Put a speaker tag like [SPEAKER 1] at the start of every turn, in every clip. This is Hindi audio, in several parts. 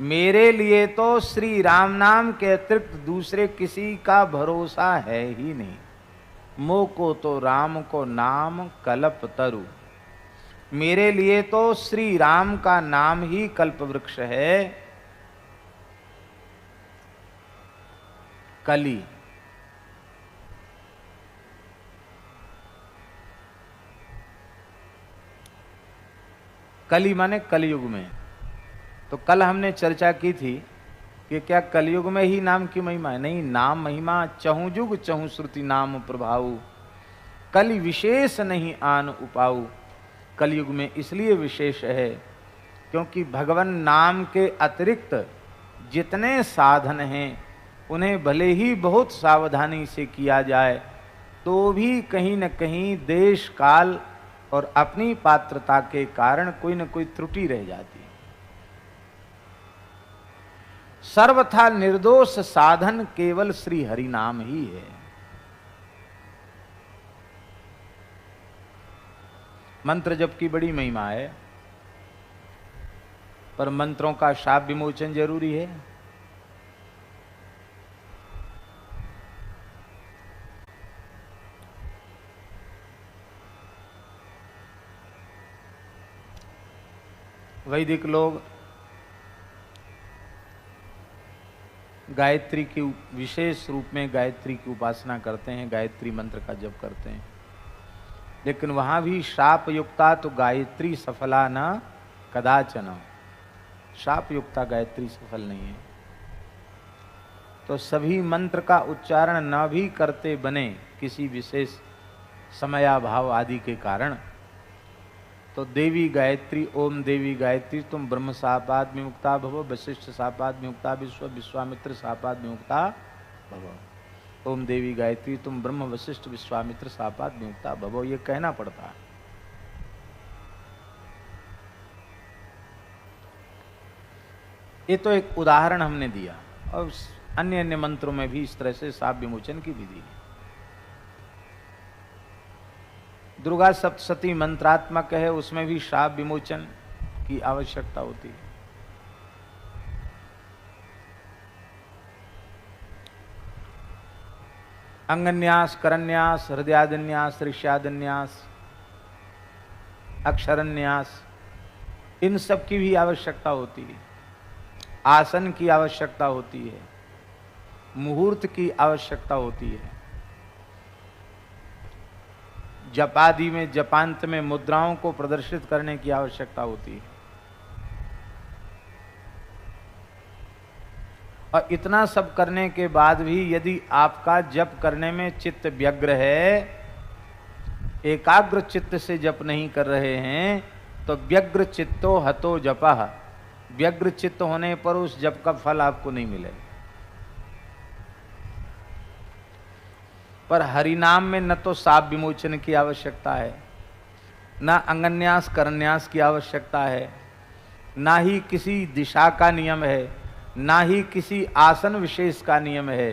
[SPEAKER 1] मेरे लिए तो श्री राम नाम के अतिरिक्त दूसरे किसी का भरोसा है ही नहीं। मो को तो राम को नाम कल्प तरु। मेरे लिए तो श्री राम का नाम ही कल्प वृक्ष है। कली, कली माने कलयुग में। तो कल हमने चर्चा की थी कि क्या कलयुग में ही नाम की महिमा है? नहीं, नाम महिमा चहु जुग चहु श्रुति नाम प्रभाऊ, कलि विशेष नहीं आन उपाऊ। कलयुग में इसलिए विशेष है क्योंकि भगवान नाम के अतिरिक्त जितने साधन हैं उन्हें भले ही बहुत सावधानी से किया जाए तो भी कहीं न कहीं देश काल और अपनी पात्रता के कारण कोई न कोई त्रुटि रह जाती है। सर्वथा निर्दोष साधन केवल श्री हरि नाम ही है। मंत्र जप की बड़ी महिमा है, पर मंत्रों का शाप विमोचन जरूरी है। वैदिक लोग गायत्री की विशेष रूप में गायत्री की उपासना करते हैं, गायत्री मंत्र का जप करते हैं, लेकिन वहां भी शाप युक्ता तो गायत्री सफला न कदाचन। शाप युक्ता गायत्री सफल नहीं है। तो सभी मंत्र का उच्चारण न भी करते बने किसी विशेष समयाभाव आदि के कारण, तो देवी गायत्री, ओम देवी गायत्री तुम ब्रह्म सापाद विमुक्ता भव, वशिष्ठ सापाद विमुक्ता विश्वामित्र सापाद विमुक्ता भव। ओम देवी गायत्री तुम ब्रह्म वशिष्ठ विश्वामित्र सापाद विमुक्ता भव, ये कहना पड़ता है। ये तो एक उदाहरण हमने दिया, और अन्य अन्य मंत्रों में भी इस तरह से शाप विमोचन की विधि है। दुर्गा सप्तशती मंत्रात्मक है, उसमें भी शाप विमोचन की आवश्यकता होती है। अंगन्यास, करन्यास, हृदयादन्यास, ऋष्यादन्यास, अक्षरन्यास, इन सब की भी आवश्यकता होती है। आसन की आवश्यकता होती है, मुहूर्त की आवश्यकता होती है, जपादि में जपांत में मुद्राओं को प्रदर्शित करने की आवश्यकता होती है। और इतना सब करने के बाद भी यदि आपका जप करने में चित्त व्यग्र है, एकाग्र चित्त से जप नहीं कर रहे हैं, तो व्यग्र चित्तो हतो जपः, व्यग्र चित्त होने पर उस जप का फल आपको नहीं मिलेगा। पर हरिनाम में न तो शाप विमोचन की आवश्यकता है, न अंगन्यास करन्यास की आवश्यकता है, ना ही किसी दिशा का नियम है, ना ही किसी आसन विशेष का नियम है।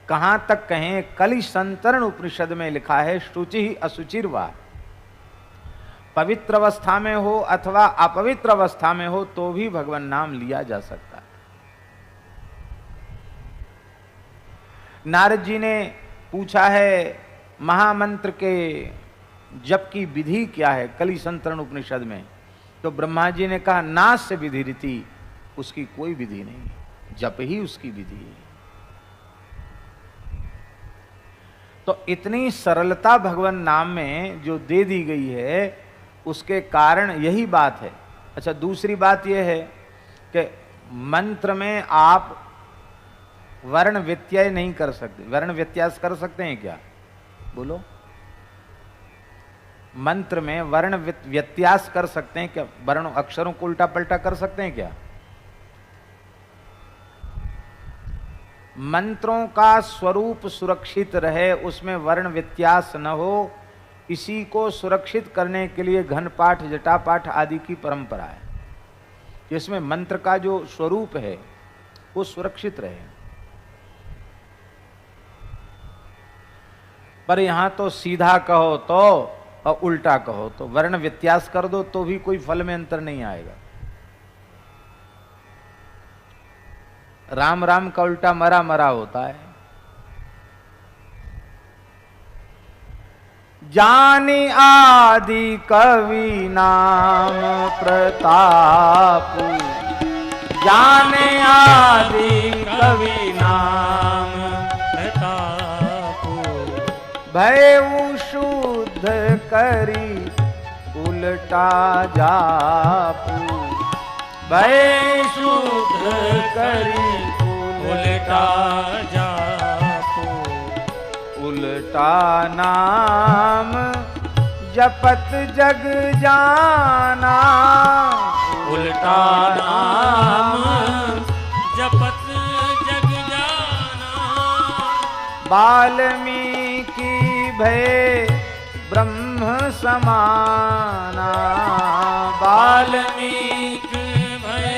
[SPEAKER 1] कहाँ तक कहें, कलि संतरण उपनिषद में लिखा है, शुचि ही असुचिर्वा। पवित्र अवस्था में हो अथवा अपवित्र अवस्था में हो तो भी भगवान नाम लिया जा सकता है। नारद जी ने पूछा है महामंत्र के जप की विधि क्या है कलि संतरण उपनिषद में, तो ब्रह्मा जी ने कहा नास्य विधि रीति, उसकी कोई विधि नहीं, जप ही उसकी विधि है। तो इतनी सरलता भगवान नाम में जो दे दी गई है, उसके कारण यही बात है। अच्छा, दूसरी बात यह है कि मंत्र में आप वर्ण व्यत्यय नहीं कर सकते। वर्ण व्यत्यास कर सकते हैं क्या? बोलो। मंत्र में वर्ण व्यत्यास कर सकते हैं क्या? वर्ण अक्षरों को उल्टा पलटा कर सकते हैं क्या? मंत्रों का स्वरूप सुरक्षित रहे, उसमें वर्ण व्यत्यास न हो, इसी को सुरक्षित करने के लिए घन पाठ, जटा पाठ आदि की परंपरा है, जिसमें मंत्र का जो स्वरूप है वो सुरक्षित रहे। पर यहां तो सीधा कहो तो और उल्टा कहो तो, वर्ण व्यत्यास कर दो तो भी कोई फल में अंतर नहीं आएगा। राम राम का उल्टा मरा मरा होता है। जानी आदि कवि नाम प्रताप, जाने आदि कवि नाम
[SPEAKER 2] प्रताप,
[SPEAKER 1] भयउ शुद्ध करी उल्टा जापू, भय शुद्ध करी
[SPEAKER 2] उल्टा जापो,
[SPEAKER 1] उल्टा नाम जपत जग जाना,
[SPEAKER 2] उल्टा नाम जपत जग जाना,
[SPEAKER 1] वाल्मीकि भय ब्रह्म समाना,
[SPEAKER 2] वाल्मीकि भय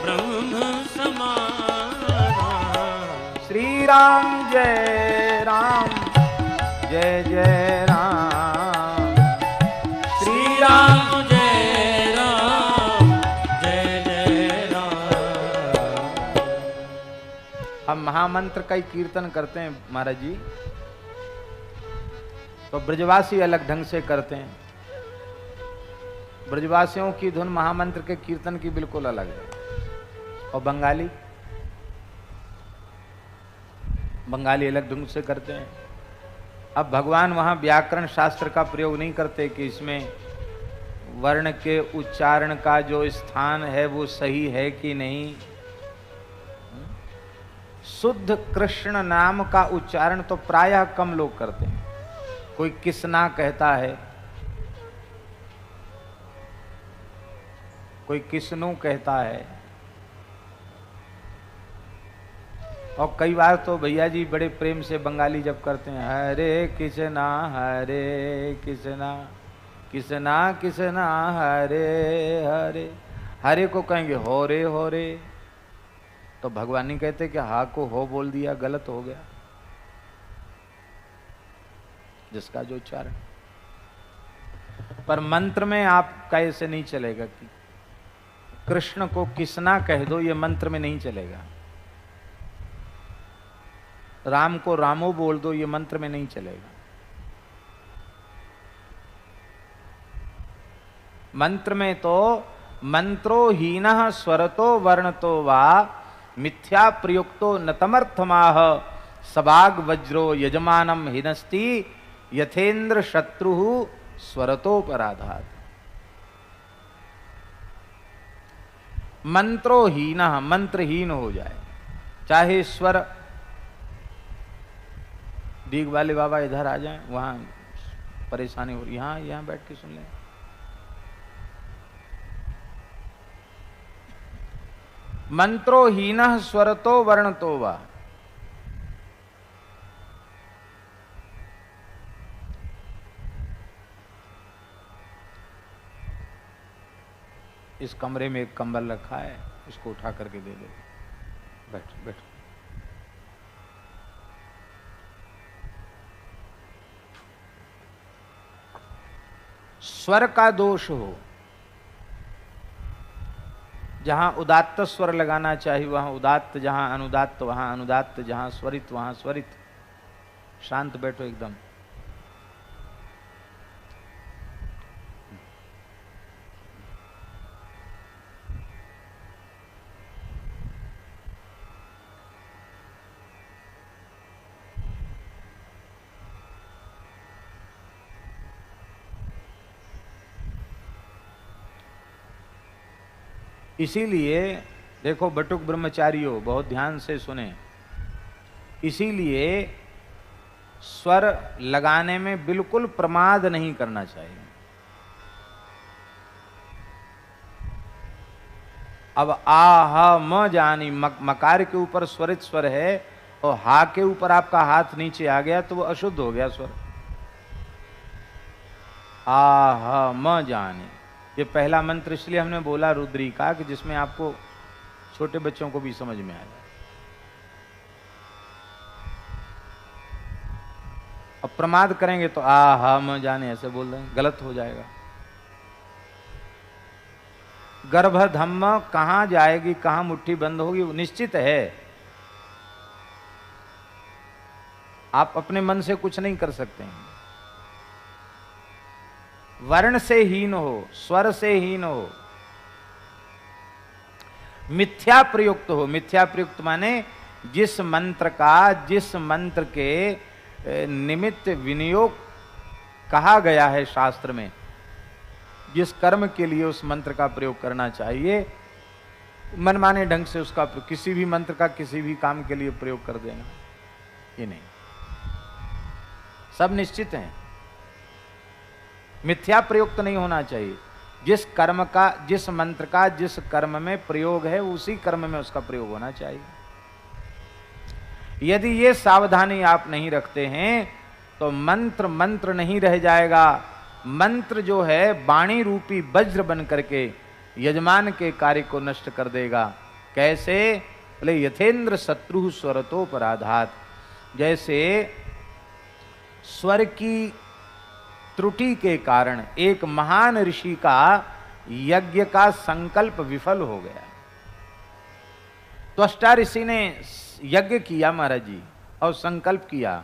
[SPEAKER 2] ब्रह्म समाना,
[SPEAKER 1] श्री राम जय राम जय जय राम, श्री राम
[SPEAKER 2] जय राम जय जय राम।
[SPEAKER 1] हम महामंत्र का ही कीर्तन करते हैं महाराज जी, तो ब्रजवासी अलग ढंग से करते हैं। ब्रजवासियों की धुन महामंत्र के कीर्तन की बिल्कुल अलग है। और बंगाली अलग ढंग से करते हैं। अब भगवान वहां व्याकरण शास्त्र का प्रयोग नहीं करते कि इसमें वर्ण के उच्चारण का जो स्थान है वो सही है कि नहीं। शुद्ध कृष्ण नाम का उच्चारण तो प्रायः कम लोग करते हैं। कोई किसना कहता है, कोई किसनु कहता है, और कई बार तो भैया जी बड़े प्रेम से बंगाली जब करते हैं, हरे कृष्णा कृष्णा कृष्णा हरे हरे, हरे को कहेंगे हो रे, तो भगवान नहीं कहते कि हा को हो बोल दिया, गलत हो गया। जिसका जो उच्चारण, पर मंत्र में आपका ऐसे नहीं चलेगा कि कृष्ण को किसना कह दो, ये मंत्र में नहीं चलेगा। राम को रामो बोल दो, ये मंत्र में नहीं चलेगा। मंत्र में तो मंत्रो हीनः स्वरतो वर्णतो वा मिथ्या प्रयुक्तो नतमर्थमाह सबाग वज्रो यजमानम हिनस्ति यथेन्द्र शत्रु स्वरतोपराधात। मंत्रोहीन, मंत्रहीन हो जाए, चाहे स्वर। दीग वाले बाबा इधर आ जाएं, वहां परेशानी हो रही, यहां बैठ के सुन लें। मंत्रोहीन स्वरतो वर्णतो वा, इस कमरे में एक कंबल रखा है, इसको उठा करके दे दो। बैठ बैठ। स्वर का दोष हो, जहां उदात्त स्वर लगाना चाहिए वहां उदात्त, जहां अनुदात्त वहां अनुदात्त, जहां स्वरित वहां स्वरित। शांत बैठो एकदम। इसीलिए देखो बटुक ब्रह्मचारियों, बहुत ध्यान से सुने, इसीलिए स्वर लगाने में बिल्कुल प्रमाद नहीं करना चाहिए। अब आ ह म जानी, मकार के ऊपर स्वरित स्वर है और हा के ऊपर आपका हाथ नीचे आ गया तो वो अशुद्ध हो गया स्वर। आ ह म जानी, ये पहला मंत्र इसलिए हमने बोला रुद्री का कि जिसमें आपको छोटे बच्चों को भी समझ में आ जाए। अब प्रमाद करेंगे तो आ हा म जाने ऐसे बोल रहे हैं, गलत हो जाएगा। गर्भधम्म कहां जाएगी, कहां मुट्ठी बंद होगी, वो निश्चित है। आप अपने मन से कुछ नहीं कर सकते हैं। वर्ण से हीन हो, स्वर से हीन हो, मिथ्या प्रयुक्त हो। मिथ्या प्रयुक्त माने जिस मंत्र का, जिस मंत्र के निमित्त विनियोग कहा गया है शास्त्र में, जिस कर्म के लिए उस मंत्र का प्रयोग करना चाहिए, मनमाने ढंग से उसका किसी भी मंत्र का किसी भी काम के लिए प्रयोग कर देना, ये नहीं। सब निश्चित हैं। मिथ्या प्रयुक्त नहीं होना चाहिए। जिस कर्म का, जिस मंत्र का जिस कर्म में प्रयोग है, उसी कर्म में उसका प्रयोग होना चाहिए। यदि ये सावधानी आप नहीं रखते हैं तो मंत्र मंत्र नहीं रह जाएगा। मंत्र जो है वाणी रूपी वज्र बन करके यजमान के कार्य को नष्ट कर देगा। कैसे? बोले यथेंद्र शत्रु स्वरतोपराधात। जैसे स्वर की त्रुटि के कारण एक महान ऋषि का यज्ञ का संकल्प विफल हो गया। त्वष्टा ऋषि ने यज्ञ किया महाराज जी, और संकल्प किया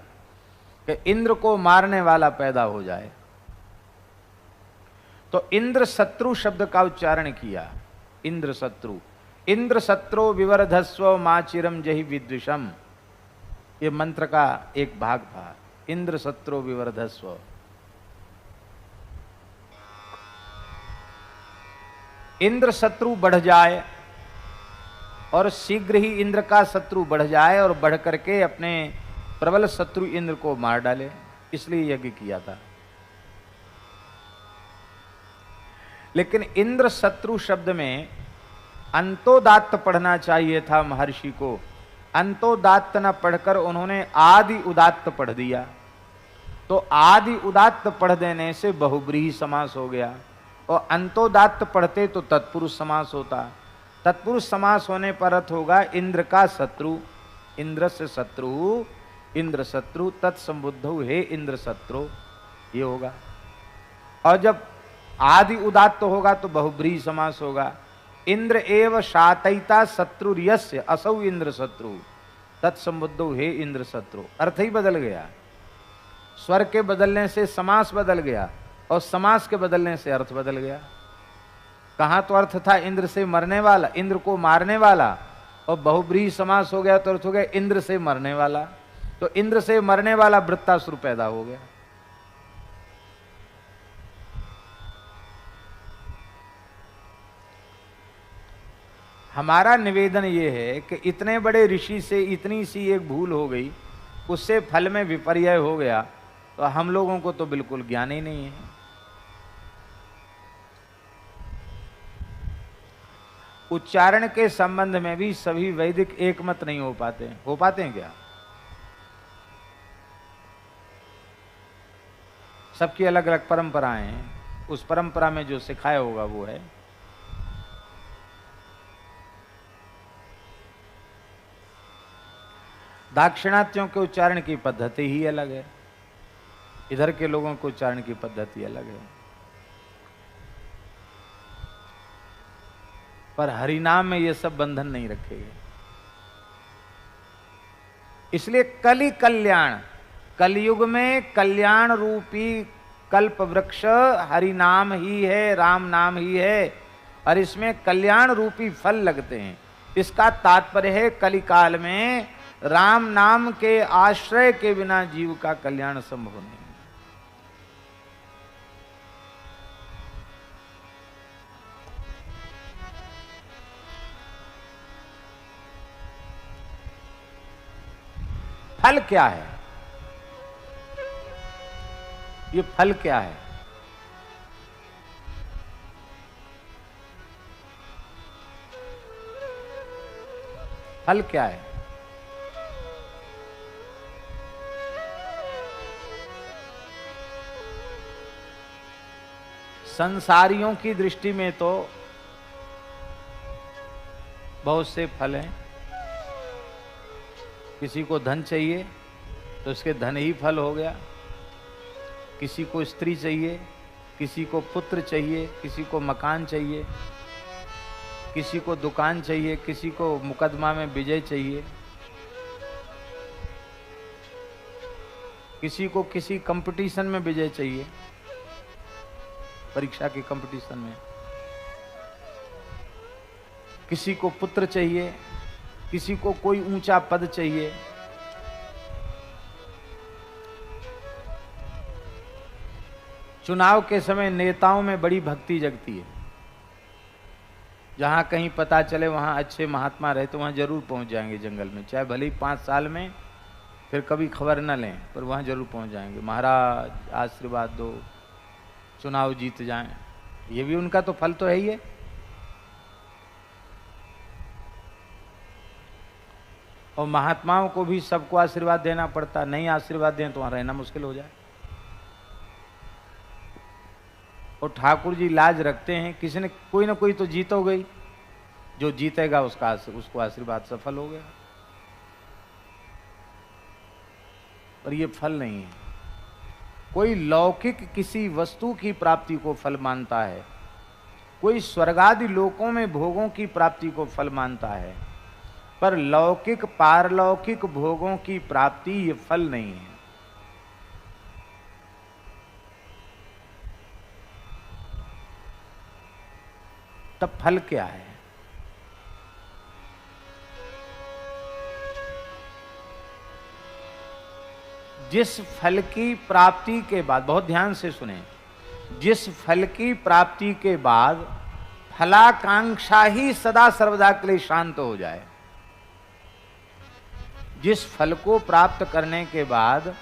[SPEAKER 1] कि इंद्र को मारने वाला पैदा हो जाए। तो इंद्र शत्रु शब्द का उच्चारण किया। इंद्र शत्रु, इंद्र शत्रु विवर्धस्व माचिरम जहि विद्विषम, ये मंत्र का एक भाग था। इंद्र शत्रु विवर्धस्व, इंद्र शत्रु बढ़ जाए और शीघ्र ही इंद्र का शत्रु बढ़ जाए और बढ़ करके अपने प्रबल शत्रु इंद्र को मार डाले, इसलिए यज्ञ किया था। लेकिन इंद्र शत्रु शब्द में अंतोदात्त पढ़ना चाहिए था महर्षि को। अंतोदात्त न पढ़कर उन्होंने आदि उदात्त पढ़ दिया। तो आदि उदात्त पढ़ देने से बहुब्रीहि समास हो गया, और अंतोदात्त पढ़ते तो तत्पुरुष समास होता। तत्पुरुष समास होने पर अर्थ होगा इंद्र का शत्रु, इंद्र से शत्रु, इंद्र शत्रु तत्संबुद्धौ हे इंद्र शत्रु, ये होगा। और जब आदि उदात्त होगा तो बहुब्रीहि समास होगा। इंद्र एव शातयिता शत्रुर्यस्य असौ इंद्र शत्रु तत्संबुद्धौ हे इंद्र शत्रु। अर्थ ही बदल गया। स्वर के बदलने से समास बदल गया, और समास के बदलने से अर्थ बदल गया। कहाँ तो अर्थ था इंद्र से मरने वाला, इंद्र को मारने वाला, और बहुब्रीहि समास हो गया तो अर्थ हो गया इंद्र से मरने वाला। तो इंद्र से मरने वाला वृत्तासुर पैदा हो गया। हमारा निवेदन ये है कि इतने बड़े ऋषि से इतनी सी एक भूल हो गई, उससे फल में विपर्यय हो गया, तो हम लोगों को तो बिल्कुल ज्ञान ही नहीं है। उच्चारण के संबंध में भी सभी वैदिक एकमत नहीं हो पाते हैं। हो पाते हैं क्या? सबकी अलग अलग परंपराएं हैं। उस परंपरा में जो सिखाया होगा वो है। दाक्षिणात्यों के उच्चारण की पद्धति ही अलग है, इधर के लोगों को उच्चारण की पद्धति अलग है। पर हरिनाम में ये सब बंधन नहीं रखे गए। इसलिए कलि कल्याण, कलयुग में कल्याण रूपी कल्प वृक्ष हरिनाम ही है, राम नाम ही है, और इसमें कल्याण रूपी फल लगते हैं। इसका तात्पर्य है कलिकाल में राम नाम के आश्रय के बिना जीव का कल्याण संभव नहीं। फल क्या है? ये फल क्या है? फल क्या है? संसारियों की दृष्टि में तो बहुत से फल हैं। किसी को धन चाहिए तो उसके धन ही फल हो गया, किसी को स्त्री चाहिए, किसी को पुत्र चाहिए, किसी को मकान चाहिए, किसी को दुकान चाहिए, किसी को मुकदमा में विजय चाहिए, किसी को किसी कंपटीशन में विजय चाहिए, परीक्षा के कंपटीशन में, किसी को पुत्र चाहिए, किसी को कोई ऊंचा पद चाहिए। चुनाव के समय नेताओं में बड़ी भक्ति जगती है। जहां कहीं पता चले वहां अच्छे महात्मा रहे तो वहां जरूर पहुंच जाएंगे जंगल में, चाहे भले ही 5 साल में फिर कभी खबर न लें, पर वहां जरूर पहुंच जाएंगे। महाराज आशीर्वाद दो, चुनाव जीत जाएं। ये भी उनका तो फल तो है ही है। और महात्माओं को भी सबको आशीर्वाद देना पड़ता, नहीं आशीर्वाद दें तो वहां रहना मुश्किल हो जाए। और ठाकुर जी लाज रखते हैं, किसी ने कोई ना कोई तो जीत हो गई, जो जीतेगा उसको आशीर्वाद सफल हो गया। पर ये फल नहीं है। कोई लौकिक किसी वस्तु की प्राप्ति को फल मानता है, कोई स्वर्गादि लोकों में भोगों की प्राप्ति को फल मानता है, पर लौकिक पारलौकिक भोगों की प्राप्ति ये फल नहीं है। तब फल क्या है? जिस फल की प्राप्ति के बाद, बहुत ध्यान से सुने, जिस फल की प्राप्ति के बाद फलाकांक्षा ही सदा सर्वदा के लिए शांत हो जाए, जिस फल को प्राप्त करने के बाद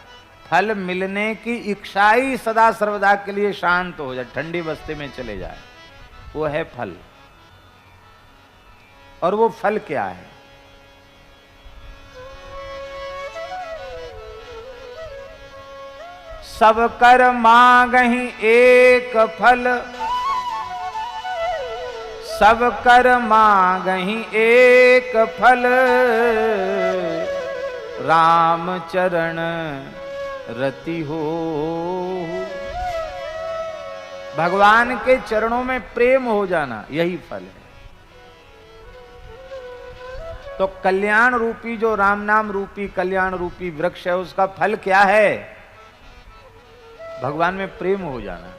[SPEAKER 1] फल मिलने की इच्छा ही सदा सर्वदा के लिए शांत हो जाए, ठंडी बस्ती में चले जाए, वो है फल। और वो फल क्या है? सब कर मांगहि एक फल, सब कर मांगहि एक फल, राम चरण रति हो। भगवान के चरणों में प्रेम हो जाना, यही फल है। तो कल्याण रूपी जो राम नाम रूपी कल्याण रूपी वृक्ष है, उसका फल क्या है? भगवान में प्रेम हो जाना।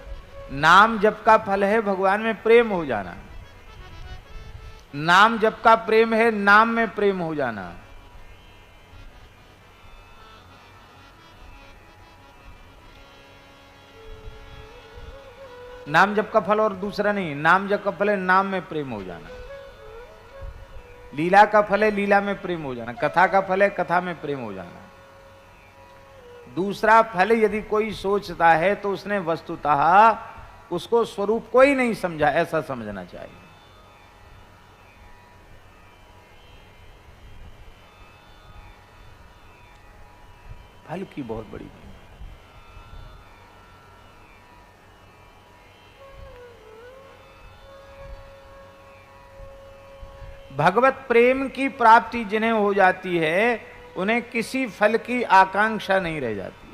[SPEAKER 1] नाम जप का फल है भगवान में प्रेम हो जाना। नाम जप का प्रेम है नाम में प्रेम हो जाना। नाम जप का फल और दूसरा नहीं, नाम जप का फल है नाम में प्रेम हो जाना। लीला का फल है लीला में प्रेम हो जाना। कथा का फल है कथा में प्रेम हो जाना। दूसरा फल यदि कोई सोचता है तो उसने वस्तुतः उसको स्वरूप को ही नहीं समझा, ऐसा समझना चाहिए। फल की बहुत बड़ी महिमा। भगवत प्रेम की प्राप्ति जिन्हें हो जाती है उन्हें किसी फल की आकांक्षा नहीं रह जाती।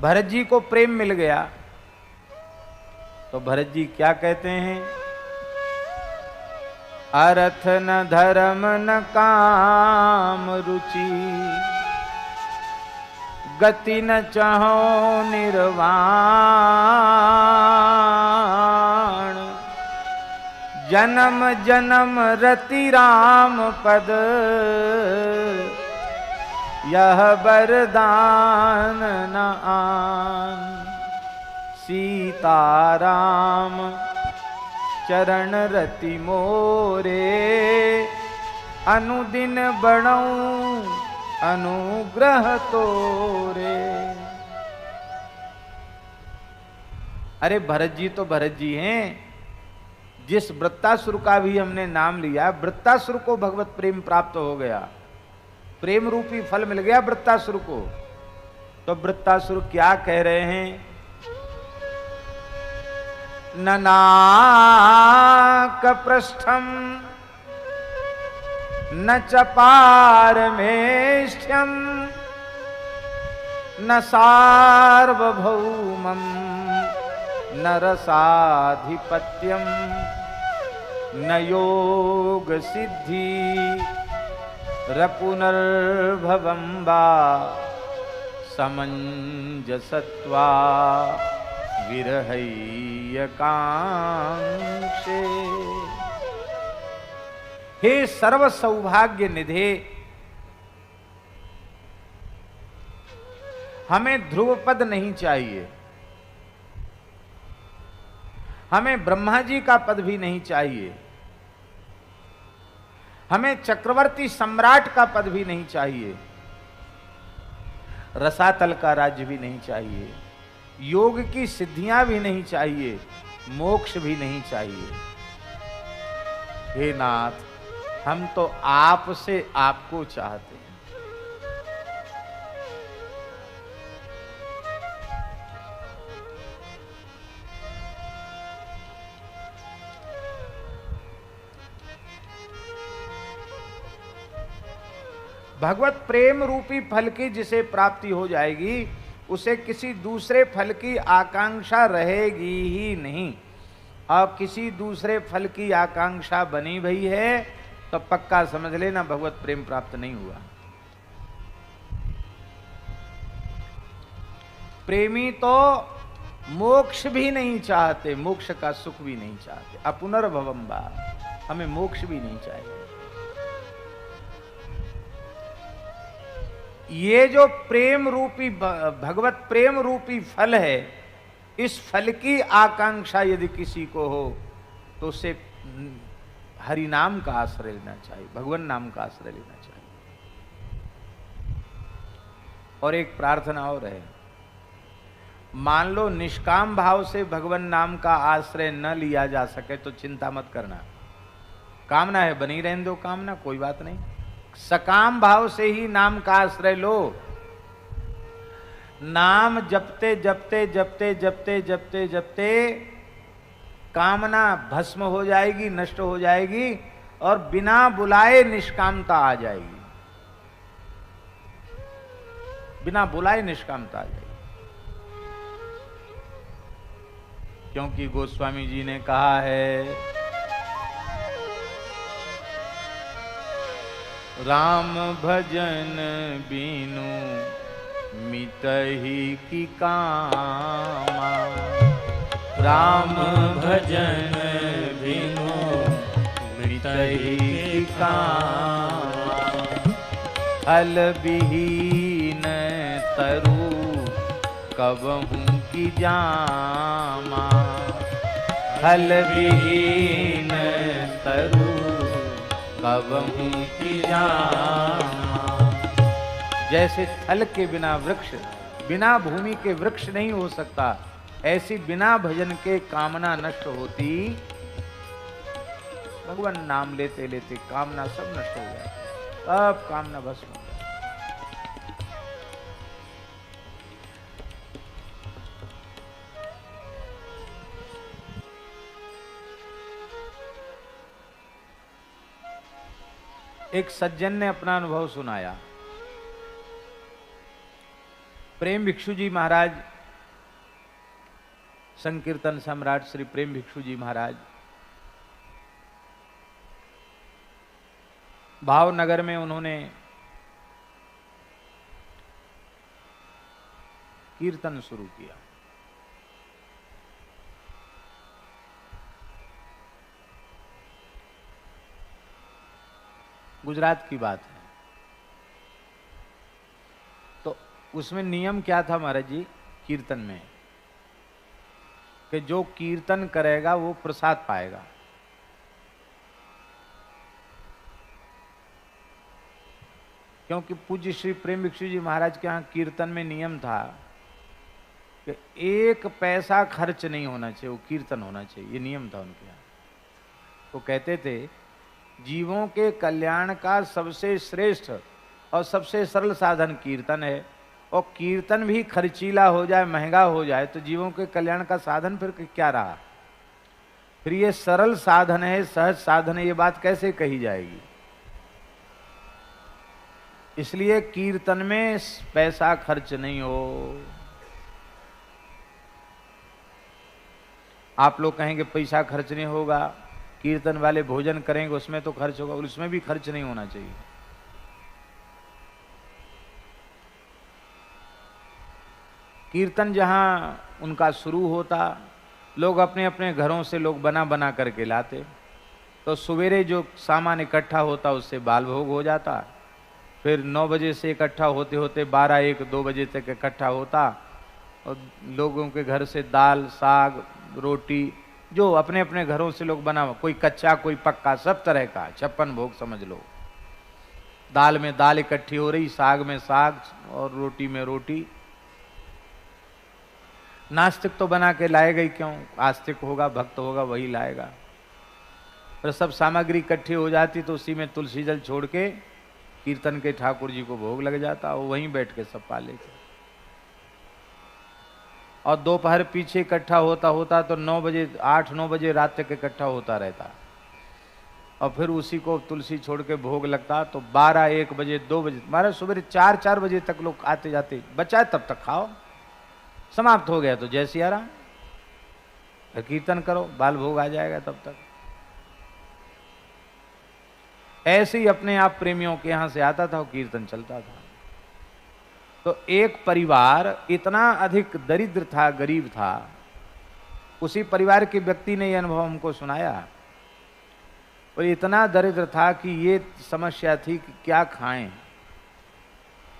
[SPEAKER 1] भरत जी को प्रेम मिल गया तो भरत जी क्या कहते हैं? अर्थ न धर्म न काम रुचि, गति न चाहो निर्वाण, जन्म जन्म रति राम पद, यह वरदान न आन। सीताराम चरण रति मोरे, अनुदिन बड़ऊ अनुग्रह तोरे। अरे भरत जी तो भरत जी हैं। जिस वृत्तासुर का भी हमने नाम लिया, वृत्तासुर को भगवत प्रेम प्राप्त हो गया, प्रेम रूपी फल मिल गया वृत्तासुर को। तो वृत्तासुर क्या कह रहे हैं? न नाक पृष्ठम न च पारमेष्ठ्यम, न सार्वभौमम् न रसाधिपत्यम न योग सिद्धि रपुनर्भवं वा समंजसत्वा विरहय्यकांक्षे। हे सर्व सौभाग्य निधे, हमें ध्रुव पद नहीं चाहिए, हमें ब्रह्मा जी का पद भी नहीं चाहिए, हमें चक्रवर्ती सम्राट का पद भी नहीं चाहिए, रसातल का राज्य भी नहीं चाहिए, योग की सिद्धियां भी नहीं चाहिए, मोक्ष भी नहीं चाहिए। हे नाथ, हम तो आपसे आपको चाहते हैं। भगवत प्रेम रूपी फल की जिसे प्राप्ति हो जाएगी, उसे किसी दूसरे फल की आकांक्षा रहेगी ही नहीं। अब किसी दूसरे फल की आकांक्षा बनी भई है तो पक्का समझ लेना भगवत प्रेम प्राप्त नहीं हुआ। प्रेमी तो मोक्ष भी नहीं चाहते, मोक्ष का सुख भी नहीं चाहते। अपुनर्भवम वा, हमें मोक्ष भी नहीं चाहिए। ये जो प्रेम रूपी भगवत प्रेम रूपी फल है, इस फल की आकांक्षा यदि किसी को हो तो उसे हरि नाम का आश्रय लेना चाहिए, भगवान नाम का आश्रय लेना चाहिए। और एक प्रार्थना और है, मान लो निष्काम भाव से भगवान नाम का आश्रय न लिया जा सके तो चिंता मत करना, कामना है बनी रहने दो कामना, कोई बात नहीं। सकाम भाव से ही नाम का आश्रय लो। नाम जपते जपते जपते जपते जपते जपते कामना भस्म हो जाएगी, नष्ट हो जाएगी और बिना बुलाए निष्कामता आ जाएगी, बिना बुलाए निष्कामता आ जाएगी। क्योंकि गोस्वामी जी ने कहा है, राम भजन बीनु मितहि की कामा। राम भजन बिनु मितहि की कामा। फल विहीन तरु कबहू की जामा। फल विहीन तरु कबहू की जामा। जैसे थल के बिना वृक्ष, बिना भूमि के वृक्ष नहीं हो सकता, ऐसी बिना भजन के कामना नष्ट होती। भगवान नाम लेते लेते कामना सब नष्ट हो जाए, सब कामना भस्म हो जाए। एक सज्जन ने अपना अनुभव सुनाया। प्रेम भिक्षु जी महाराज, संकीर्तन सम्राट श्री प्रेम भिक्षु जी महाराज भावनगर में उन्होंने कीर्तन शुरू किया। गुजरात की बात है। तो उसमें नियम क्या था महाराज जी कीर्तन में, कि जो कीर्तन करेगा वो प्रसाद पाएगा। क्योंकि पूज्य श्री प्रेम भिक्षु जी महाराज के यहाँ कीर्तन में नियम था कि 1 पैसा खर्च नहीं होना चाहिए, वो कीर्तन होना चाहिए, ये नियम था उनके यहाँ। वो कहते थे जीवों के कल्याण का सबसे श्रेष्ठ और सबसे सरल साधन कीर्तन है, और कीर्तन भी खर्चीला हो जाए, महंगा हो जाए तो जीवों के कल्याण का साधन फिर क्या रहा। फिर ये सरल साधन है, सहज साधन है, ये बात कैसे कही जाएगी। इसलिए कीर्तन में पैसा खर्च नहीं हो। आप लोग कहेंगे पैसा खर्च नहीं होगा, कीर्तन वाले भोजन करेंगे उसमें तो खर्च होगा, उसमें भी खर्च नहीं होना चाहिए। कीर्तन जहां उनका शुरू होता, लोग अपने अपने घरों से लोग बना बना करके लाते, तो सवेरे जो सामान इकट्ठा होता उससे बाल भोग हो जाता, फिर 9 बजे से इकट्ठा होते होते 12, 1, 2 बजे तक इकट्ठा होता, और लोगों के घर से दाल, साग, रोटी, जो अपने अपने घरों से लोग बना, कोई कच्चा कोई पक्का, सब तरह का 56 भोग समझ लो। दाल में दाल इकट्ठी हो रही, साग में साग और रोटी में रोटी। नास्तिक तो बना के लाएगा ही क्यों, आस्तिक होगा, भक्त होगा, वही लाएगा। पर सब सामग्री इकट्ठी हो जाती तो उसी में तुलसी जल छोड़ के कीर्तन के ठाकुर जी को भोग लग जाता, वो वहीं बैठ के सब पा लेते। और दोपहर पीछे इकट्ठा होता होता तो 9 बजे, 8-9 बजे रात तक इकट्ठा होता रहता, और फिर उसी को तुलसी छोड़ के भोग लगता, तो 12, 1 बजे, 2 बजे, हमारे सुबह 4 बजे तक लोग आते जाते, बचा तब तक खाओ, समाप्त हो गया तो जय सिया राम, फिर कीर्तन करो, बाल भोग आ जाएगा तब तक। ऐसे ही अपने आप प्रेमियों के यहां से आता था और कीर्तन चलता था। तो एक परिवार इतना अधिक दरिद्र था, गरीब था, उसी परिवार के व्यक्ति ने यह अनुभव हमको सुनाया, और इतना दरिद्र था कि ये समस्या थी कि क्या खाएं।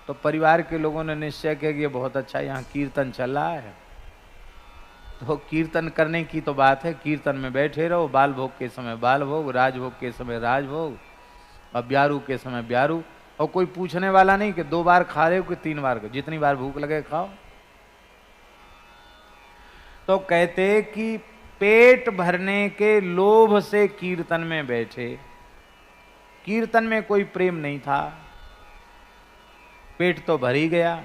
[SPEAKER 1] तो परिवार के लोगों ने निश्चय किया कि ये बहुत अच्छा यहाँ कीर्तन चल रहा है, तो कीर्तन करने की तो बात है, कीर्तन में बैठे रहो, बाल भोग के समय बाल भोग, राजभोग के समय राजभोग, और ब्यारू के समय ब्यारू, और कोई पूछने वाला नहीं कि 2 बार खा रहे हो कि 3 बार, जितनी बार भूख लगे खाओ। तो कहते कि पेट भरने के लोभ से कीर्तन में बैठे, कीर्तन में कोई प्रेम नहीं था, पेट तो भर ही गया,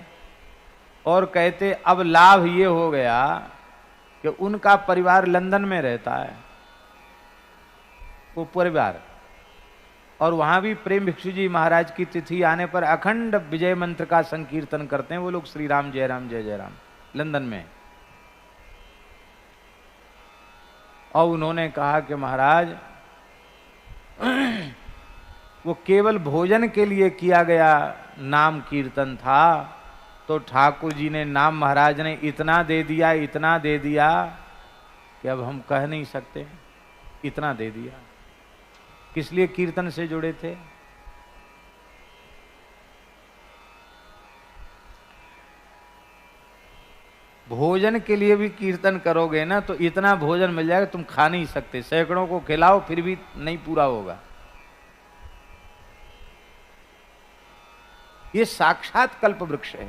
[SPEAKER 1] और कहते अब लाभ ये हो गया कि उनका परिवार लंदन में रहता है, वो परिवार, और वहां भी प्रेम भिक्षु जी महाराज की तिथि आने पर अखंड विजय मंत्र का संकीर्तन करते हैं वो लोग, श्री राम जय राम जय जय राम, लंदन में। और उन्होंने कहा कि महाराज वो केवल भोजन के लिए किया गया नाम कीर्तन था, तो ठाकुर जी ने, नाम महाराज ने इतना दे दिया, इतना दे दिया कि अब हम कह नहीं सकते, इतना दे दिया। किस लिए कीर्तन से जुड़े थे? भोजन के लिए भी कीर्तन करोगे ना तो इतना भोजन मिल जाएगा तुम खा नहीं सकते, सैकड़ों को खिलाओ फिर भी नहीं पूरा होगा। ये साक्षात कल्प वृक्ष है।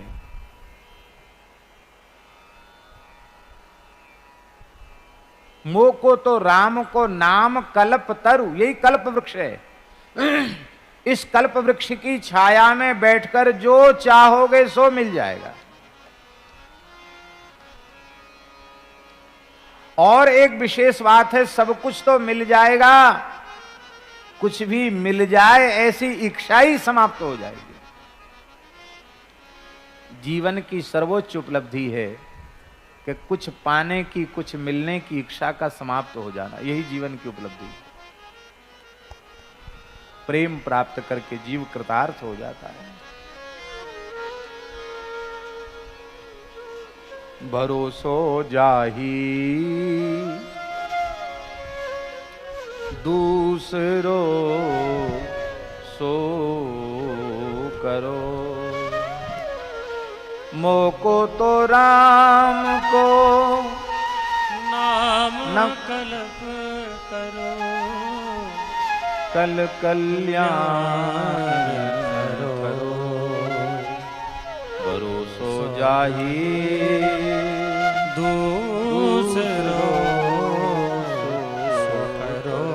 [SPEAKER 1] मोह को तो राम को नाम कल्प तरु, यही कल्प वृक्ष है। इस कल्प वृक्ष की छाया में बैठकर जो चाहोगे सो मिल जाएगा। और एक विशेष बात है, सब कुछ तो मिल जाएगा, कुछ भी मिल जाए ऐसी इच्छा ही समाप्त हो जाएगी। जीवन की सर्वोच्च उपलब्धि है कि कुछ पाने की, कुछ मिलने की इच्छा का समाप्त हो जाना, यही जीवन की उपलब्धि है। प्रेम प्राप्त करके जीव कृतार्थ हो जाता है। भरोसो जाही दूसरो सो करो, मोको तो राम को
[SPEAKER 2] नाम कल्प करो,
[SPEAKER 1] कल कल्याण करो। भरोसो जाही
[SPEAKER 2] दूसरो सो करो।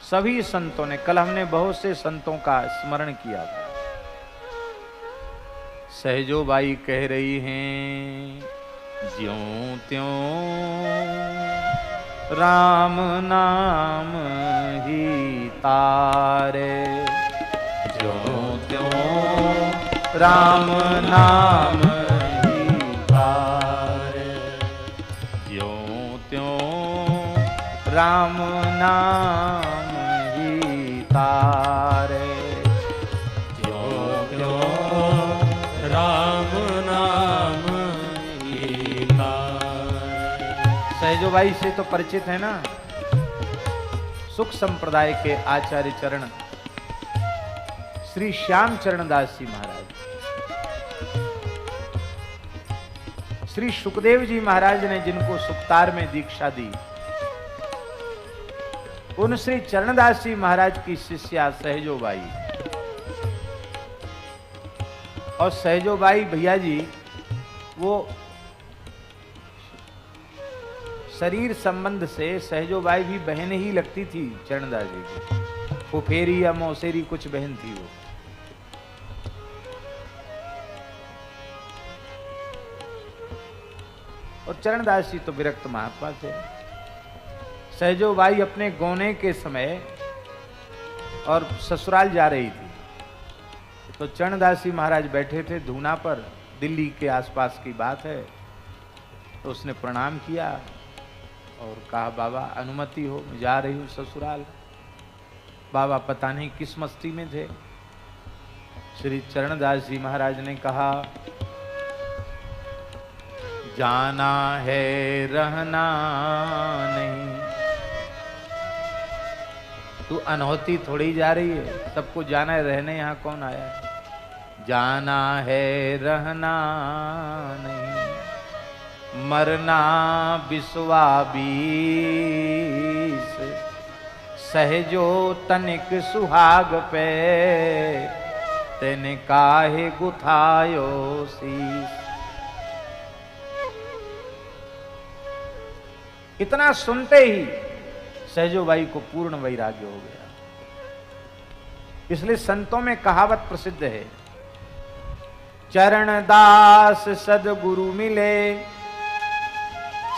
[SPEAKER 1] सभी संतों ने, कल हमने बहुत से संतों का स्मरण किया था। सहजोबाई कह रही हैं, ज्यों त्यों राम नाम ही तारे, ज्यों त्यों राम नाम ही तारे। त्यों राम नाम ही तारे।
[SPEAKER 2] त्यों त्यों राम नाम ही तारे।
[SPEAKER 1] सहजोबाई से तो परिचित है ना, सुख संप्रदाय के आचार्य चरण श्री श्याम चरण दास जी महाराज, श्री सुखदेव जी महाराज ने जिनको सुखतार में दीक्षा दी, उन श्री चरणदास जी महाराज की शिष्या सहजोबाई। और सहजोबाई भैया जी वो शरीर संबंध से सहजोबाई भी बहन ही लगती थी चरणदास जी की, फुफेरी या मौसेरी कुछ बहन थी वो। और चरणदास जी तो विरक्त महात्मा थे। सहजोबाई अपने गौने के समय और ससुराल जा रही थी, तो चरणदास जी महाराज बैठे थे धूना पर, दिल्ली के आसपास की बात है। तो उसने प्रणाम किया और कहा बाबा अनुमति हो, मैं जा रही हूं ससुराल। बाबा पता नहीं किस मस्ती में थे। श्री चरणदास जी महाराज ने कहा जाना है रहना नहीं। तू अनहोती थोड़ी जा रही है, सबको जाना है रहने, यहाँ कौन आया है। जाना है रहना नहीं, मरना बिस्वा बीस, सहजो तनिक सुहाग पे, तेने काहे गुथायो शीस। इतना सुनते ही सहजोबाई को पूर्ण वैराग्य हो गया। इसलिए संतों में कहावत प्रसिद्ध है, चरणदास सदगुरु मिले,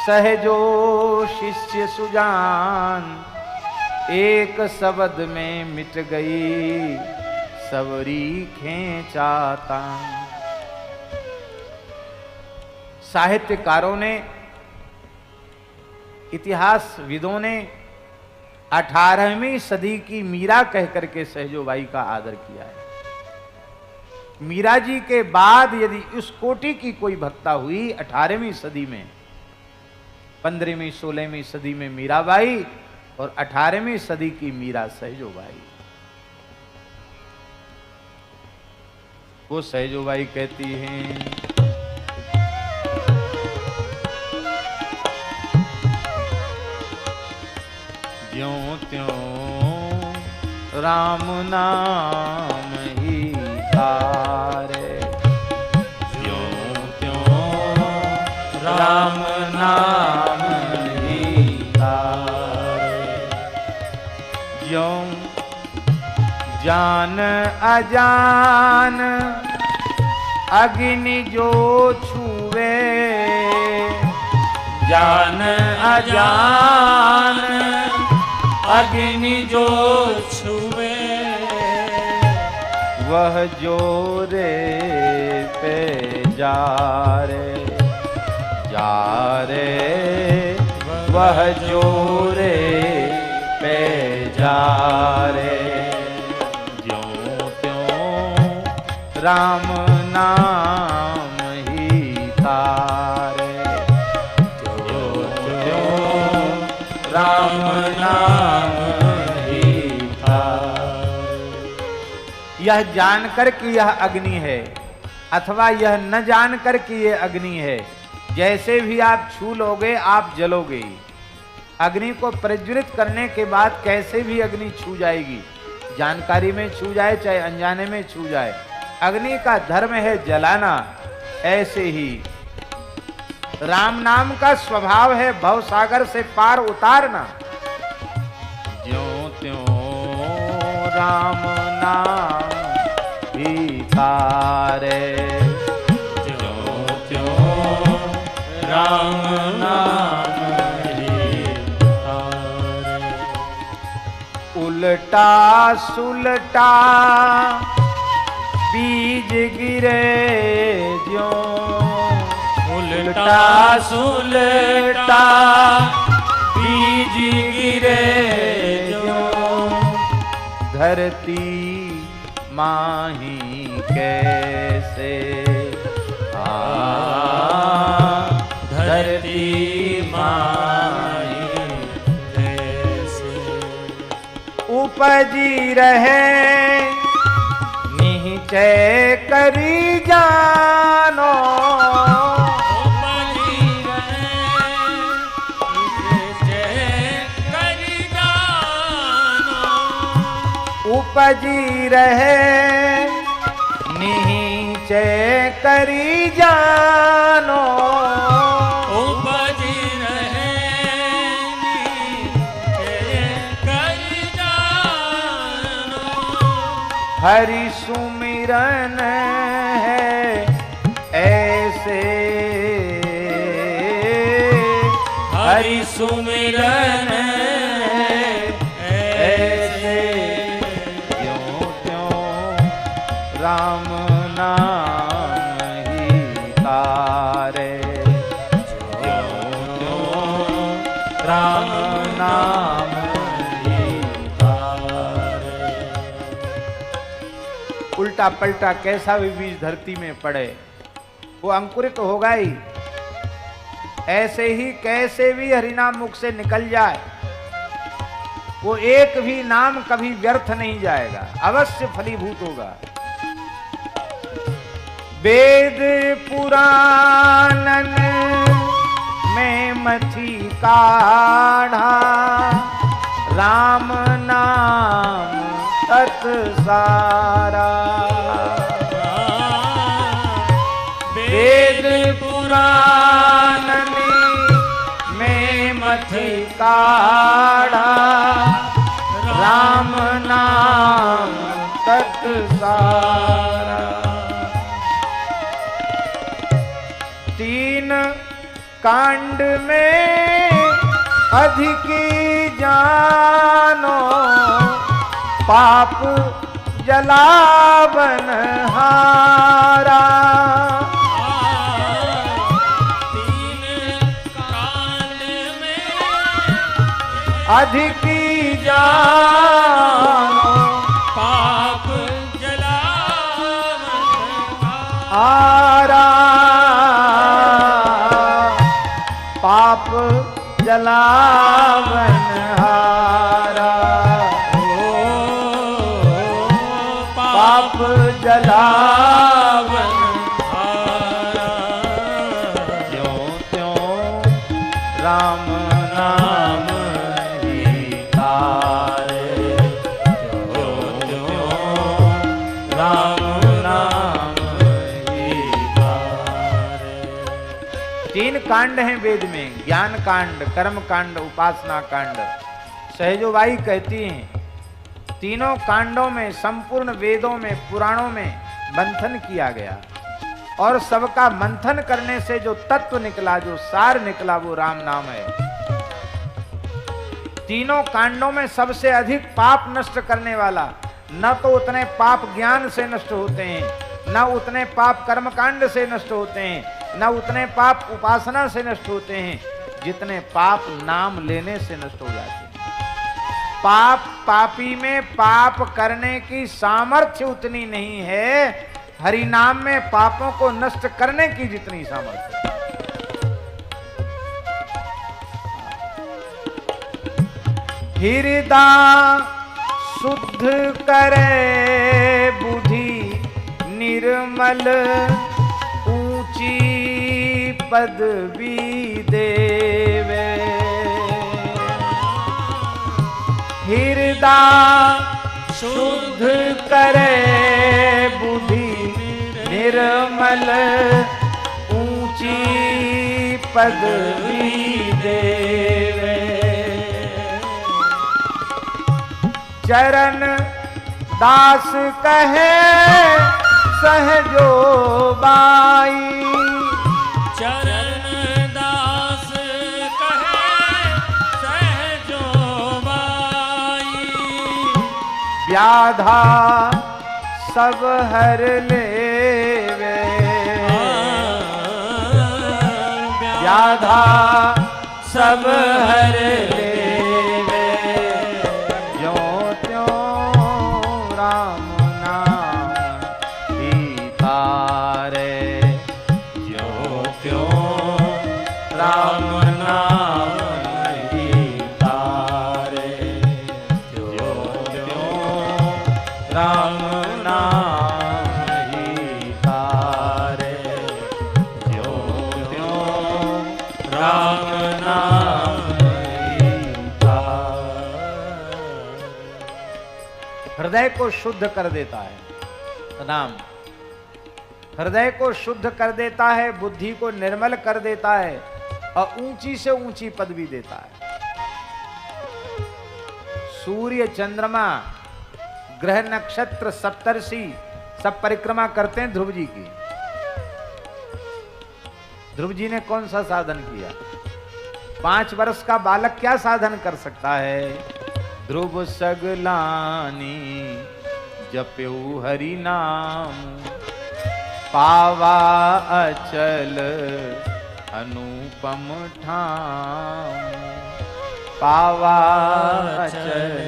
[SPEAKER 1] सहजो शिष्य सुजान, एक शब्द में मिट गई सबरी खेचाता। साहित्यकारों ने, इतिहासविदों ने 18वीं सदी की मीरा कहकर के सहजोबाई का आदर किया है। मीरा जी के बाद यदि उस कोटि की कोई भक्ता हुई 18वीं सदी में, 15वीं 16वीं सदी में मीराबाई और 18वीं सदी की मीरा सहजोबाई। वो सहजोबाई कहती हैं, ज्यों त्यों राम नाम ही तारे, ज्यों त्यों राम नाम ही तारे। ज्यों जान अजान अग्नि जो छुए,
[SPEAKER 2] जान अजान अग्नि जो छुए,
[SPEAKER 1] वह जोरे पे जा रे, जा रे, वह जोरे पे जा रे। ज्यों त्यों राम नाम ही तारे, ज्यों त्यों राम नाम ही तारे। यह जानकर कि यह अग्नि है अथवा यह न जानकर कि यह अग्नि है, जैसे भी आप छू लोगे आप जलोगे। अग्नि को प्रज्वलित करने के बाद कैसे भी अग्नि छू जाएगी, जानकारी में छू जाए चाहे अनजाने में छू जाए, अग्नि का धर्म है जलाना। ऐसे ही राम नाम का स्वभाव है भव सागर से पार उतारना। ज्यों त्यों राम नाम ही तारे,
[SPEAKER 2] ज्यों त्यों राम नाम ही तारे।
[SPEAKER 1] उल्टा सुलटा बीज गिरे ज्यों,
[SPEAKER 2] उल्टा सुलटा
[SPEAKER 1] धरती माही कैसे,
[SPEAKER 2] धरती माही कैसे,
[SPEAKER 1] उपजी रहे निश्चय करी जानो,
[SPEAKER 2] उपजी रहे निश्चय करी जानो,
[SPEAKER 1] उपजी रहे निश्चय करी जानो,
[SPEAKER 2] उपजी रहे निश्चय करी जानो,
[SPEAKER 1] हरि सुमिरन है ऐसे,
[SPEAKER 2] हरि सुमिरन ऐसे,
[SPEAKER 1] त्यों त्यों राम नाम ही तारे, त्यों त्यों राम नाम ही तारे। उल्टा पलटा कैसा भी बीज धरती में पड़े वो अंकुरित होगा ही। ऐसे ही कैसे भी हरिनाम मुख से निकल जाए वो एक भी नाम कभी व्यर्थ नहीं जाएगा, अवश्य फलीभूत होगा। वेद पुराणन में मथी काढ़ा, राम नाम तत् सारा, वेद पुराणन में मथी काढ़ा, राम नाम तत् सारा। तीन कांड में अधिकी जानो, पाप जलावन हारा,
[SPEAKER 2] तीन कांड में
[SPEAKER 1] अधिकी जानो,
[SPEAKER 2] पाप जलावन
[SPEAKER 1] हारा, पाप जलावन हारा, पाप जलावन
[SPEAKER 2] हारा,
[SPEAKER 1] त्यों त्यों राम नाम ही तारे, त्यों त्यों राम नाम ही तारे। तीन कांड हैं वेद में, ज्ञान कांड, कर्म कांड, उपासना कांड। सहजोबाई कहती हैं तीनों कांडों में, संपूर्ण वेदों में, पुराणों में मंथन किया गया और सबका मंथन करने से जो तत्व निकला, जो सार निकला, वो राम नाम है। तीनों कांडों में सबसे अधिक पाप नष्ट करने वाला, न तो उतने पाप ज्ञान से नष्ट होते हैं, न उतने पाप कर्म कांड से नष्ट होते हैं, न उतने पाप उपासना से नष्ट होते हैं, जितने पाप नाम लेने से नष्ट हो जाते हैं। पाप पापी में पाप करने की सामर्थ्य उतनी नहीं है, हरि नाम में पापों को नष्ट करने की जितनी सामर्थ्य है। हृदय शुद्ध करे बुद्धि निर्मल, ऊंची पदवी देवे। हृदय शुद्ध करे बुद्धि निर्मल, ऊंची पदवी देवे। चरण दास कहे सहजो बाई,
[SPEAKER 2] चरण दास कहे सहजो बाई।
[SPEAKER 1] व्याधा सब हर लेवे, व्याधा सब हर लेवे। ज्यों त्यों हृदय को शुद्ध कर देता है नाम, हृदय को शुद्ध कर देता है, बुद्धि को निर्मल कर देता है और ऊंची से ऊंची पदवी देता है। सूर्य, चंद्रमा, ग्रह, नक्षत्र, सप्तर्षि सब परिक्रमा करते हैं ध्रुव जी की। ध्रुव जी ने कौन सा साधन किया? 5 वर्ष का बालक क्या साधन कर सकता है? ध्रुव सगलानी जप्यु हरि नाम, पावा अचल अनुपम ठाम, पावा अचल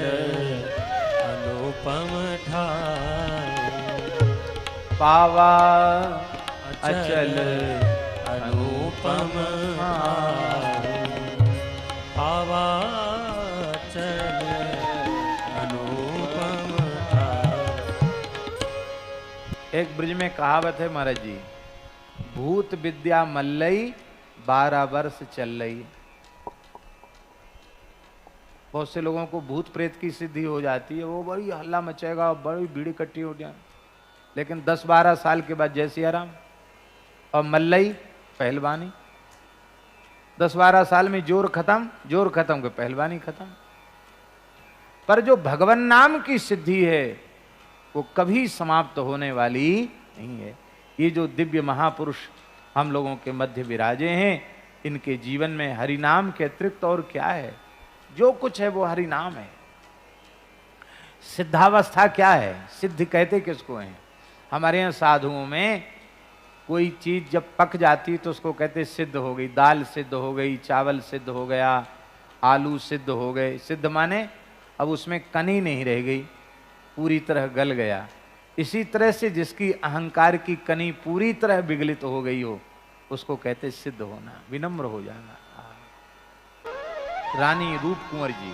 [SPEAKER 2] अनुपम ठाम,
[SPEAKER 1] पावा अचल
[SPEAKER 2] अनुपम पावा अचल अनुपम।
[SPEAKER 1] एक ब्रिज में कहावत है महाराज जी, भूत विद्या मल्लई 12 वर्ष चल रही। बहुत से लोगों को भूत प्रेत की सिद्धि हो जाती है, वो बड़ी हल्ला मचेगा, बड़ी भीड़ इकट्ठी हो जाए, लेकिन 10-12 साल के बाद जैसी आराम। और मल्लई पहलवानी, 10-12 साल में जोर खत्म के पहलवानी खत्म। पर जो भगवान नाम की सिद्धि है वो कभी समाप्त होने वाली नहीं है। ये जो दिव्य महापुरुष हम लोगों के मध्य विराजे हैं, इनके जीवन में हरि नाम के अतिरिक्त और क्या है? जो कुछ है वो हरि नाम है। सिद्धावस्था क्या है? सिद्ध कहते किसको है? हमारे यहाँ साधुओं में कोई चीज जब पक जाती तो उसको कहते सिद्ध हो गई। दाल सिद्ध हो गई, चावल सिद्ध हो गया, आलू सिद्ध हो गए। सिद्ध माने अब उसमें कनी नहीं रह गई, पूरी तरह गल गया। इसी तरह से जिसकी अहंकार की कनी पूरी तरह विगलित हो गई हो उसको कहते सिद्ध होना, विनम्र हो जाना। रानी रूप कुंवर जी,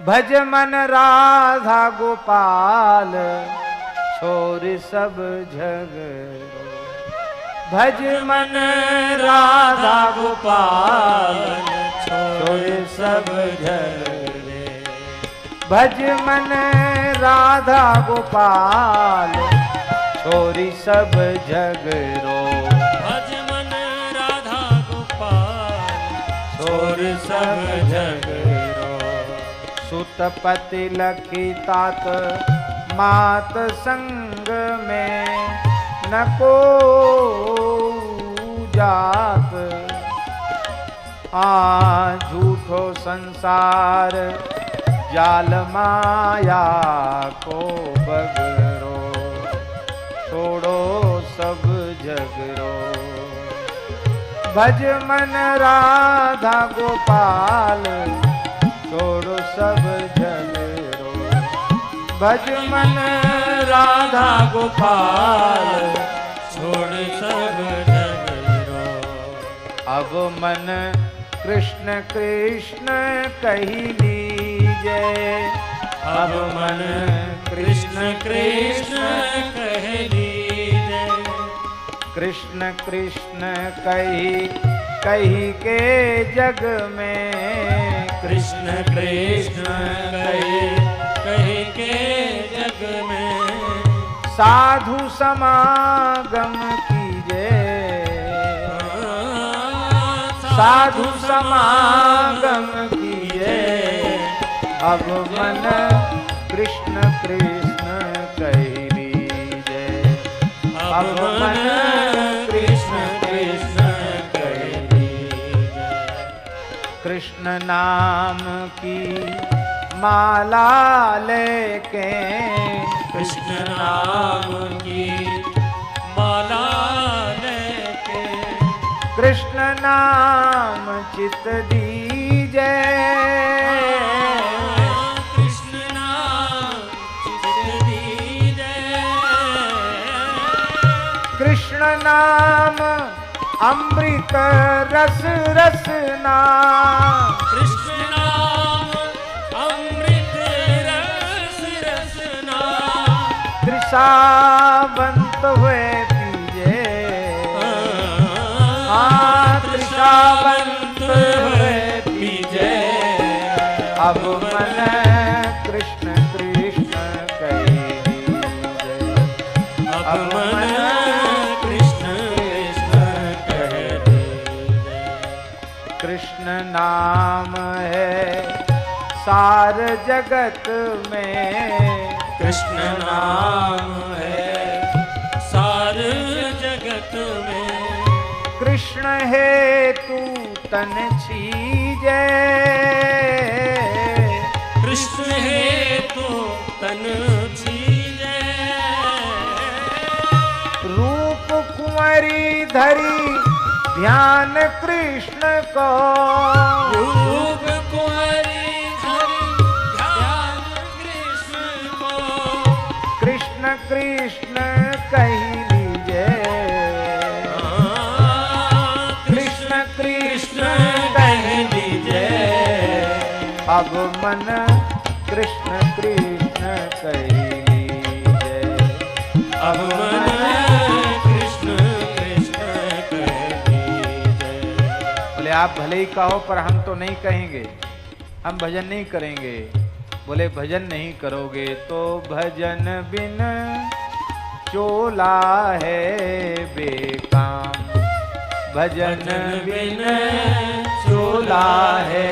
[SPEAKER 1] भज मन राधा गोपाल छोर सब झगड़ो, भज मन राधा गोपाल छोर सब झगड़े, भज मन राधा गोपाल छोरी सब झगड़ो,
[SPEAKER 2] भज मन राधा गोपाल छोर सब झगड़ो।
[SPEAKER 1] सुतपति लखी तात मात संग में न को जात, झूठो संसार जाल माया को बगरो, छोड़ो सब झगड़ो, भज मन राधा गोपाल छोड़ो सब झगड़ो, भज मन राधा गोपाल
[SPEAKER 2] छोड़ सब झगड़ो।
[SPEAKER 1] अब मन कृष्ण कृष्ण कही लीजे, अब मन
[SPEAKER 2] कृष्ण कृष्ण कह लीजे,
[SPEAKER 1] कृष्ण कृष्ण कही के जग में,
[SPEAKER 2] कृष्ण कृष्ण कही के जग में,
[SPEAKER 1] साधु समागम कीजे, साधु समागम कीजे, अब मन कृष्ण कृष्ण कही लीजे, अब मन कृष्ण कृष्ण कही लीजे। कृष्ण नाम की माला लेके,
[SPEAKER 2] कृष्ण नाम की माला लेके,
[SPEAKER 1] कृष्ण नाम चित दीजे,
[SPEAKER 2] कृष्ण नाम चित दीजे,
[SPEAKER 1] कृष्ण नाम अमृत रस रसना,
[SPEAKER 2] कृष्ण नाम अमृत रस रसना,
[SPEAKER 1] त्रिषावंत हुए पीजे, त्रिषावंत हुए पीजे, अब मन कृष्ण कृष्ण नाम है सार जगत में।
[SPEAKER 2] कृष्ण नाम है सार जगत में।
[SPEAKER 1] कृष्ण है तू तन छीजे,
[SPEAKER 2] कृष्ण है तो तन छीजे।
[SPEAKER 1] रूप कुंवरी धरी ध्यान कृष्ण को,
[SPEAKER 2] रूप कुंवरी धरी ध्यान कृष्ण को।
[SPEAKER 1] कृष्ण कृष्ण कही लीजे, कृष्ण कृष्ण कह लीजे। अब मन कृष्ण कृष्ण कही लीजे।
[SPEAKER 2] अब मन कृष्ण कृष्ण कह लीजे।
[SPEAKER 1] बोले आप भले ही कहो पर हम तो नहीं कहेंगे, हम भजन नहीं करेंगे। बोले भजन नहीं करोगे तो भजन बिन चोला है बेकाम। भजन बिन चोला है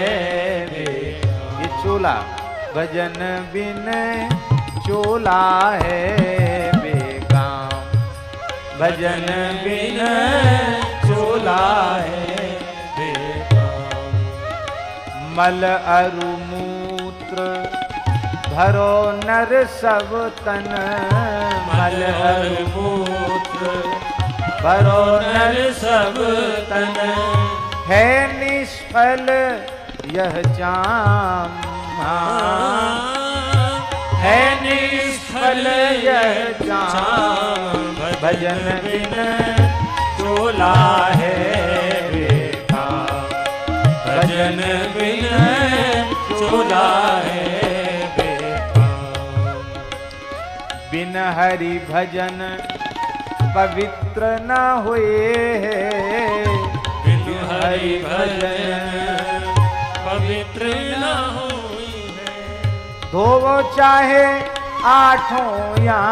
[SPEAKER 1] बेकाम। ये चोला भजन बिन चोला है बेकाम। भजन बिन चोला है
[SPEAKER 2] बेकाम।
[SPEAKER 1] मल अरु मूत्र भरो नर सब तन। मल अरु मूत्र भरो नर सब तन। है निष्फल यह जाम, है निष्फल यह जाम। भजन बिन चोला है बेकाम। भजन बिन चोला है बेकाम। बिन हरि भजन पवित्र न हुए,
[SPEAKER 2] बिन हरि भजन पवित्र न हुई है।
[SPEAKER 1] धोवो चाहे आठों याम,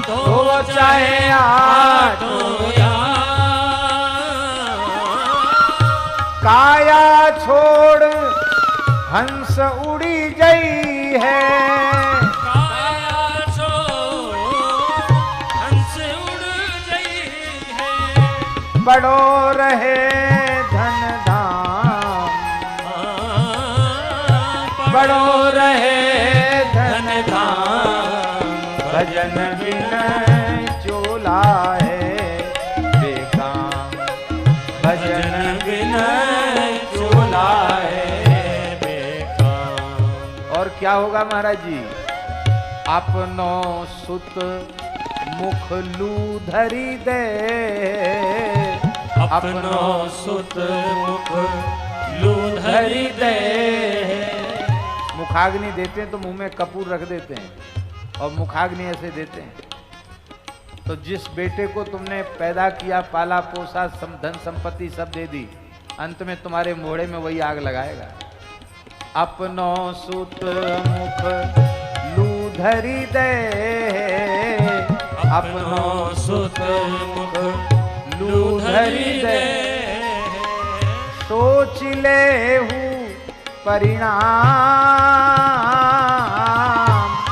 [SPEAKER 1] धोवो चाहे आठों
[SPEAKER 2] याम।
[SPEAKER 1] काया छोड़ हंस उड़ी गई है।
[SPEAKER 2] काया छोड़ हंस उड़ गई है।
[SPEAKER 1] बड़ो रहे धन धाम, बड़ो रहे धन धाम। भजन बिन चोला है बेकाम। भजन बिन चोला है बेकाम। और क्या होगा महाराज जी? अपनो सुत मुख लूधरी दे,
[SPEAKER 2] अपनो सुत मुख लूधरी दे।
[SPEAKER 1] मुखाग्नि देते हैं तो मुंह में कपूर रख देते हैं और मुखाग्नि ऐसे देते हैं। तो जिस बेटे को तुमने पैदा किया, पाला पोसा, धन संपत्ति सब दे दी, अंत में तुम्हारे मोहड़े में वही आग लगाएगा। अपनो सुत मुख लूधरी दे,
[SPEAKER 2] अपनो सुत मुख लूधरी दे।
[SPEAKER 1] सोच ले हूँ परिणाम,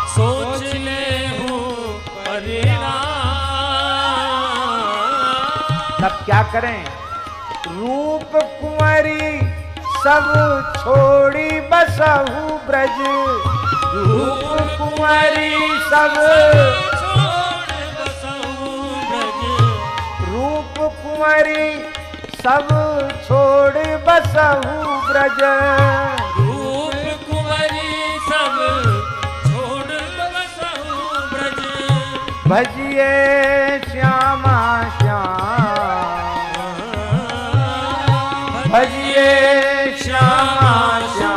[SPEAKER 2] सोच ले हूँ परिणाम।
[SPEAKER 1] तब क्या करें? रूप कुंवरी सब छोड़ी बसहु ब्रज। रूप कुंवरी सब
[SPEAKER 2] छोड़ बसहु ब्रज।
[SPEAKER 1] रूप कुंवरी सब छोड़ बसहु ब्रज।
[SPEAKER 2] रूप कुंवरी सब छोड़ बसहु ब्रज।
[SPEAKER 1] भजिए श्यामा श्याम, भजिए श्यामा श्याम।